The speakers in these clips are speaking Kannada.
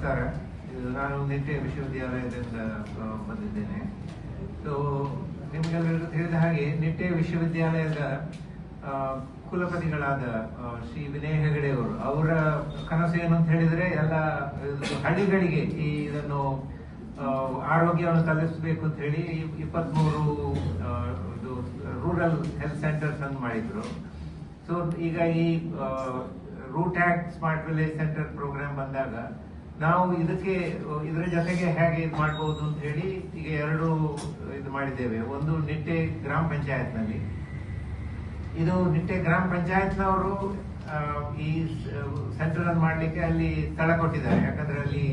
ನಮಸ್ಕಾರ. ನಾನು ನಿಟ್ಟೆ ವಿಶ್ವವಿದ್ಯಾಲಯದಿಂದ ಬಂದಿದ್ದೇನೆ. ಸೊ ನಿಮಗೆಲ್ಲರಿಗೂ ತಿಳಿದ ಹಾಗೆ ನಿಟ್ಟೆ ವಿಶ್ವವಿದ್ಯಾಲಯದ ಕುಲಪತಿಗಳಾದ ಶ್ರೀ ವಿನಯ್ ಹೆಗಡೆ ಅವರು, ಅವರ ಕನಸು ಏನು ಅಂತ ಹೇಳಿದ್ರೆ ಎಲ್ಲ ಹಳ್ಳಿಗಳಿಗೆ ಇದನ್ನು ಆರೋಗ್ಯವನ್ನು ತಲುಪಿಸಬೇಕು ಅಂತ ಹೇಳಿ 23 ರೂರಲ್ ಹೆಲ್ತ್ ಸೆಂಟರ್ಸ್ ಅನ್ನು ಮಾಡಿದ್ರು. ಸೊ ಈಗ ಈ ರೂಟ್ಯಾಕ್ ಸ್ಮಾರ್ಟ್ ವಿಲೇಜ್ ಸೆಂಟರ್ ಪ್ರೋಗ್ರಾಮ್ ಬಂದಾಗ ನಾವು ಇದರ ಜೊತೆಗೆ ಹೇಗೆ ಇದು ಮಾಡಬಹುದು ಅಂತ ಹೇಳಿ ಈಗ ಎರಡು ಇದು ಮಾಡಿದ್ದೇವೆ. ಒಂದು ನಿಟ್ಟೆ ಗ್ರಾಮ ಪಂಚಾಯತ್ ನಲ್ಲಿ, ಇದು ನಿಟ್ಟೆ ಗ್ರಾಮ ಪಂಚಾಯತ್ನವರು ಈ ಸೆಂಟರ್ ಅನ್ನು ಮಾಡ್ಲಿಕ್ಕೆ ಅಲ್ಲಿ ಸ್ಥಳ ಕೊಟ್ಟಿದ್ದಾರೆ. ಯಾಕಂದ್ರೆ ಅಲ್ಲಿ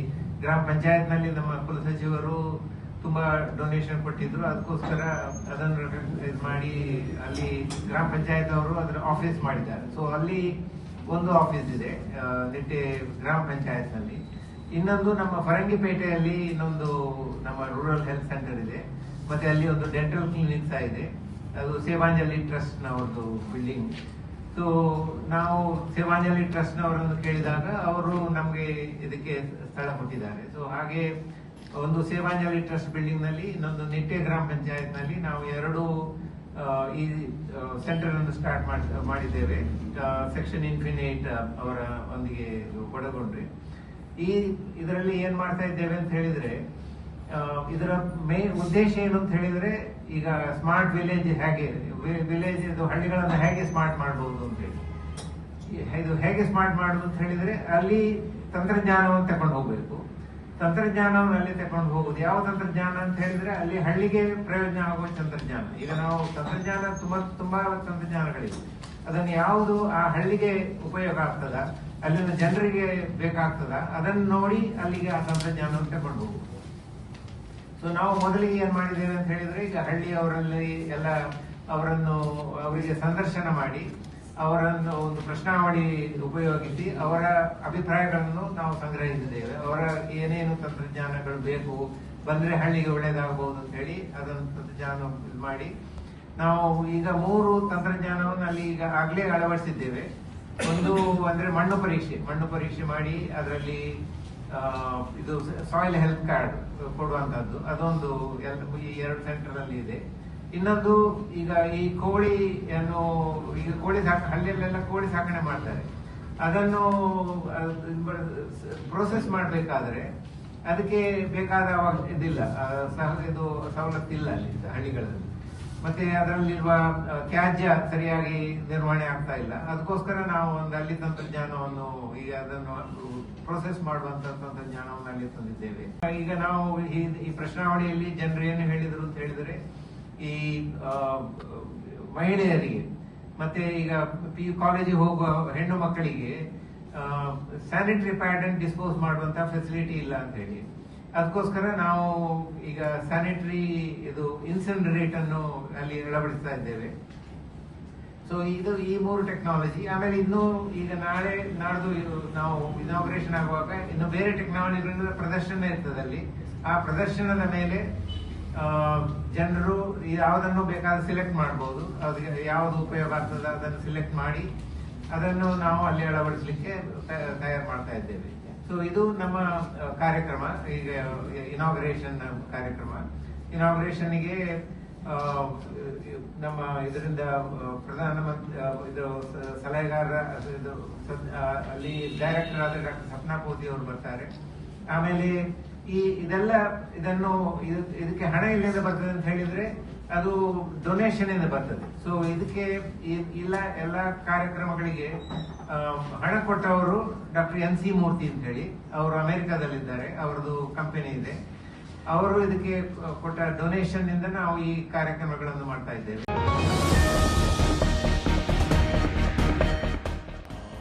ಗ್ರಾಮ ಪಂಚಾಯತ್ ನಲ್ಲಿ ನಮ್ಮ ಕುಲಸಚಿವರು ತುಂಬಾ ಡೊನೇಷನ್ ಕೊಟ್ಟಿದ್ರು. ಅದಕ್ಕೋಸ್ಕರ ಅದನ್ನು ಇದು ಮಾಡಿ ಅಲ್ಲಿ ಗ್ರಾಮ ಪಂಚಾಯತ್ ಅವರು ಅದರ ಆಫೀಸ್ ಮಾಡಿದ್ದಾರೆ. ಸೊ ಅಲ್ಲಿ ಒಂದು ಆಫೀಸ್ ಇದೆ ನಿಟ್ಟೆ ಗ್ರಾಮ ಪಂಚಾಯತ್ ನಲ್ಲಿ. ಇನ್ನೊಂದು ನಮ್ಮ ಫರಂಗಿಪೇಟೆಯಲ್ಲಿ ಇನ್ನೊಂದು ನಮ್ಮ ರೂರಲ್ ಹೆಲ್ತ್ ಸೆಂಟರ್ ಇದೆ. ಮತ್ತೆ ಅಲ್ಲಿ ಒಂದು ಡೆಂಟಲ್ ಕ್ಲಿನಿಕ್ ಸಹ ಇದೆ. ಅದು ಸೇವಾಂಜಲಿ ಟ್ರಸ್ಟ್ ನವರದು ಬಿಲ್ಡಿಂಗ್. ಸೊ ನಾವು ಸೇವಾಂಜಲಿ ಟ್ರಸ್ಟ್ ನವರನ್ನು ಕೇಳಿದಾಗ ಅವರು ನಮಗೆ ಇದಕ್ಕೆ ಸ್ಥಳ ಕೊಟ್ಟಿದ್ದಾರೆ. ಸೊ ಹಾಗೆ ಒಂದು ಸೇವಾಂಜಲಿ ಟ್ರಸ್ಟ್ ಬಿಲ್ಡಿಂಗ್ ನಲ್ಲಿ, ಇನ್ನೊಂದು ನಿಟ್ಟೆ ಗ್ರಾಮ ಪಂಚಾಯತ್ ನಲ್ಲಿ ನಾವು ಎರಡು ಈ ಸೆಂಟರ್ ಅನ್ನು ಸ್ಟಾರ್ಟ್ ಮಾಡಿದ್ದೇವೆ. ಸೆಕ್ಷನ್ ಇನ್ಫಿನಿಟ್ ಅವರ ಒಂದಿಗೆ ಒಳಗೊಂಡ್ರೆ ಇದರಲ್ಲಿ ಏನ್ ಮಾಡ್ತಾ ಇದ್ದೇವೆ ಅಂತ ಹೇಳಿದ್ರೆ, ಇದರ ಮೇನ್ ಉದ್ದೇಶ ಏನು ಅಂತ ಹೇಳಿದ್ರೆ, ಈಗ ಸ್ಮಾರ್ಟ್ ವಿಲೇಜ್ ಹೇಗೆ ಹಳ್ಳಿಗಳನ್ನು ಹೇಗೆ ಸ್ಮಾರ್ಟ್ ಮಾಡಬಹುದು ಅಂತ ಹೇಳಿ, ಇದು ಹೇಗೆ ಸ್ಮಾರ್ಟ್ ಮಾಡುದು ಅಂತ ಹೇಳಿದ್ರೆ ಅಲ್ಲಿ ತಂತ್ರಜ್ಞಾನವನ್ನು ತಕೊಂಡು ಹೋಗ್ಬೇಕು. ತಂತ್ರಜ್ಞಾನವನ್ನು ಅಲ್ಲಿ ತಕೊಂಡು ಹೋಗುದು ಯಾವ ತಂತ್ರಜ್ಞಾನ ಅಂತ ಹೇಳಿದ್ರೆ ಅಲ್ಲಿ ಹಳ್ಳಿಗೆ ಪ್ರಯೋಜನ ಆಗುವ ತಂತ್ರಜ್ಞಾನ. ಈಗ ನಾವು ತಂತ್ರಜ್ಞಾನ ತುಂಬಾ ತಂತ್ರಜ್ಞಾನಗಳಿವೆ. ಅದನ್ನು ಯಾವುದು ಆ ಹಳ್ಳಿಗೆ ಉಪಯೋಗ ಆಗ್ತದ, ಅಲ್ಲಿನ ಜನರಿಗೆ ಬೇಕಾಗ್ತದ, ಅದನ್ನು ನೋಡಿ ಅಲ್ಲಿಗೆ ಆ ತಂತ್ರಜ್ಞಾನವನ್ನು ತಕೊಂಡು ಹೋಗುದು. ಸೊ ನಾವು ಮೊದಲಿಗೆ ಏನ್ ಮಾಡಿದ್ದೇವೆ ಅಂತ ಹೇಳಿದ್ರೆ, ಈಗ ಹಳ್ಳಿಯವರಲ್ಲಿ ಎಲ್ಲ ಅವರಿಗೆ ಸಂದರ್ಶನ ಮಾಡಿ ಅವರನ್ನು ಒಂದು ಪ್ರಶ್ನಾವಳಿ ಉಪಯೋಗಿಸಿ ಅವರ ಅಭಿಪ್ರಾಯಗಳನ್ನು ನಾವು ಸಂಗ್ರಹಿಸಿದ್ದೇವೆ. ಅವರ ಏನೇನು ತಂತ್ರಜ್ಞಾನಗಳು ಬೇಕು, ಬಂದ್ರೆ ಹಳ್ಳಿಗೆ ಒಳ್ಳೇದಾಗಬಹುದು ಅಂತ ಹೇಳಿ ಅದನ್ನು ತಂತ್ರಜ್ಞಾನ ಮಾಡಿ ನಾವು ಈಗ 3 ತಂತ್ರಜ್ಞಾನವನ್ನು ಅಲ್ಲಿ ಈಗ ಆಗ್ಲೇ ಅಳವಡಿಸಿದ್ದೇವೆ. ಒಂದು ಅಂದ್ರೆ ಮಣ್ಣು ಪರೀಕ್ಷೆ ಮಾಡಿ ಅದರಲ್ಲಿ ಇದು ಸಾಯಿಲ್ ಹೆಲ್ತ್ ಕಾರ್ಡ್ ಕೊಡುವಂತದ್ದು, ಅದೊಂದು ಈ 2 ಸೆಂಟರ್ ಅಲ್ಲಿ ಇದೆ. ಇನ್ನೊಂದು ಈಗ ಈ ಕೋಳಿಯನ್ನು ಈಗ ಹಳ್ಳಿಯಲ್ಲೆಲ್ಲ ಕೋಳಿ ಸಾಕಣೆ ಮಾಡ್ತಾರೆ. ಅದನ್ನು ಪ್ರೋಸೆಸ್ ಮಾಡಬೇಕಾದ್ರೆ ಅದಕ್ಕೆ ಬೇಕಾದ ಇದಿಲ್ಲ, ಇದು ಸವಲತ್ತಿಲ್ಲ ಅಲ್ಲಿ ಹಳ್ಳಿಗಳಲ್ಲಿ. ಮತ್ತೆ ಅದರಲ್ಲಿರುವ ತ್ಯಾಜ್ಯ ಸರಿಯಾಗಿ ನಿರ್ವಹಣೆ ಆಗ್ತಾ ಇಲ್ಲ. ಅದಕ್ಕೋಸ್ಕರ ನಾವು ಒಂದು ಅಲ್ಲಿ ತಂತ್ರಜ್ಞಾನವನ್ನು ಈಗ ಅದನ್ನು ಪ್ರೋಸೆಸ್ ಮಾಡುವಂತ ತಂತ್ರಜ್ಞಾನವನ್ನು ಅಲ್ಲಿ ತಂದಿದ್ದೇವೆ. ಈಗ ನಾವು ಈ ಪ್ರಶ್ನಾವಳಿಯಲ್ಲಿ ಜನರು ಏನು ಹೇಳಿದ್ರು ಅಂತ ಹೇಳಿದ್ರೆ, ಈ ಮಹಿಳೆಯರಿಗೆ ಮತ್ತೆ ಈಗ PU ಕಾಲೇಜಿಗೆ ಹೋಗುವ ಹೆಣ್ಣು ಮಕ್ಕಳಿಗೆ ಸ್ಯಾನಿಟರಿ ಪ್ಯಾಡ್ ಅನ್ನು ಡಿಸ್ಪೋಸ್ ಮಾಡುವಂತ ಫೆಸಿಲಿಟಿ ಇಲ್ಲ ಅಂತ ಹೇಳಿ, ಅದಕ್ಕೋಸ್ಕರ ನಾವು ಈಗ ಸ್ಯಾನಿಟರಿ ಇನ್ಸಿನರೇಟ್ ಅನ್ನು ಅಲ್ಲಿ ಅಳವಡಿಸ್ತಾ ಇದ್ದೇವೆ. ಸೊ ಇದು ಈ 3 ಟೆಕ್ನಾಲಜಿ. ಆಮೇಲೆ ಇನ್ನು ಈಗ ನಾಡ್ದು ನಾವು ಇನಾಗ್ರೇಷನ್ ಆಗುವಾಗ ಇನ್ನು ಬೇರೆ ಟೆಕ್ನಾಲಜಿಗಳ ಪ್ರದರ್ಶನ ಇರ್ತದೆ ಅಲ್ಲಿ. ಆ ಪ್ರದರ್ಶನದ ಮೇಲೆ ಜನರು ಯಾವುದನ್ನು ಬೇಕಾದ ಸಿಲೆಕ್ಟ್ ಮಾಡಬಹುದು. ಅದಕ್ಕೆ ಯಾವುದು ಉಪಯೋಗ ಆಗ್ತದೆ ಅದನ್ನು ಸಿಲೆಕ್ಟ್ ಮಾಡಿ ಅದನ್ನು ನಾವು ಅಲ್ಲಿ ಅಳವಡಿಸಲಿಕ್ಕೆ ತಯಾರು ಮಾಡ್ತಾ ಇದ್ದೇವೆ. ಸೊ ಇದು ನಮ್ಮ ಕಾರ್ಯಕ್ರಮ, ಈಗ ಇನಾಗ್ರೇಷನ್ ಕಾರ್ಯಕ್ರಮ. ಇನಾಗ್ರೇಷನ್ಗೆ ನಮ್ಮ ಇದರಿಂದ ಪ್ರಧಾನಮಂತ್ರಿ ಸಲಹೆಗಾರ ಅಲ್ಲಿ ಡೈರೆಕ್ಟರ್ ಆದ ಡಾಕ್ಟರ್ ಸಪ್ನಾ ಪೋತಿ ಅವರು ಬರ್ತಾರೆ. ಆಮೇಲೆ ಇದಕ್ಕೆ ಹಣ ಎಲ್ಲಿಂದ ಬರ್ತದೆ ಅಂತ ಹೇಳಿದ್ರೆ ಅದು ಡೊನೇಷನ್ ಇಂದ ಬರ್ತದೆ. ಸೊ ಇದಕ್ಕೆ ಎಲ್ಲ ಕಾರ್ಯಕ್ರಮಗಳಿಗೆ ಹಣ ಕೊಟ್ಟವರು ಡಾಕ್ಟರ್ NC ಮೂರ್ತಿ ಅಂತ ಹೇಳಿ, ಅವರು ಅಮೆರಿಕಾದಲ್ಲಿದ್ದಾರೆ, ಅವರದು ಕಂಪನಿ ಇದೆ. ಅವರು ಇದಕ್ಕೆ ಕೊಟ್ಟ ಡೊನೇಷನ್ ಇಂದ ನಾವು ಈ ಕಾರ್ಯಕ್ರಮಗಳನ್ನು ಮಾಡ್ತಾ ಇದ್ದೇವೆ.